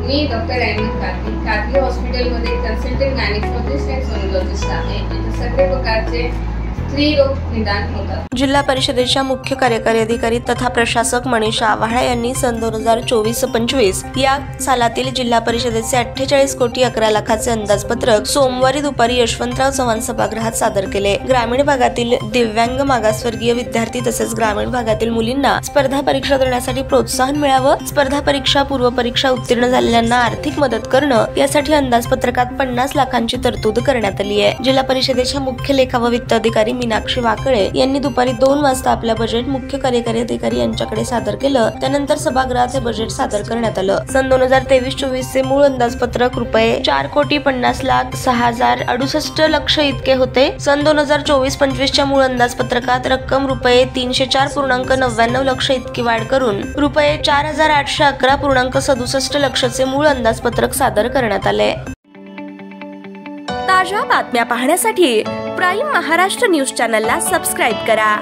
मी doctor Ahmad काकी हॉस्पिटलमध्ये consultant gynaecologist आणि सोनोलॉजिस्ट आहे। इथे सगळे प्रकारचे स्त्री रोग निदान होतात। जिल्हा परिषदेच्या मुख्य कार्यकारी अधिकारी तथा प्रशासक मनीषा आव्हाळे यांनी सन 2024-25 या सालातील जिल्हा परिषदेचे 48 कोटी 11 लाखाचे अंदाजपत्रक सोमवारी दुपारी यशवंतराव चव्हाण सभागृहात सादर केले। ग्रामीण भागातील दिव्यांग मागासवर्गीय विद्यार्थी तसेच ग्रामीण भागातील मुलींना स्पर्धा परीक्षा देण्यासाठी प्रोत्साहन मिळावं, स्पर्धा परीक्षा पूर्व परीक्षा उत्तीर्ण झालेल्यांना आर्थिक मदत करणं यासाठी अंदाजपत्रकात 50 लाखांची तरतूद करण्यात आली आहे। जिल्हा परिषदेच्या मुख्य लेखा व वित्त अधिकारी मीनाक्षी वाकळे यांनी दुपारी 2 वाजता आपलं बजेट मुख्य कार्यकारी अधिकारी यांच्याकडे सादर केलं। त्यानंतर सभागृहात हे बजेट सादर करण्यात आलं। सन 2023-24 चे मूळ अंदाजपत्रक रुपये 4,50,06,068 लक्ष इतके होते। सन 2024-25 च्या मूळ अंदाजपत्रकात रक्कम रुपये 304.99 लक्ष इतकी वाढ करून रुपये 4,811.67 लक्षाचे मूळ अंदाजपत्रक सादर करण्यात आले। ताज्या बातम्या पाहण्यासाठी प्राईम महाराष्ट्र न्यूज चॅनलला सबस्क्राईब करा।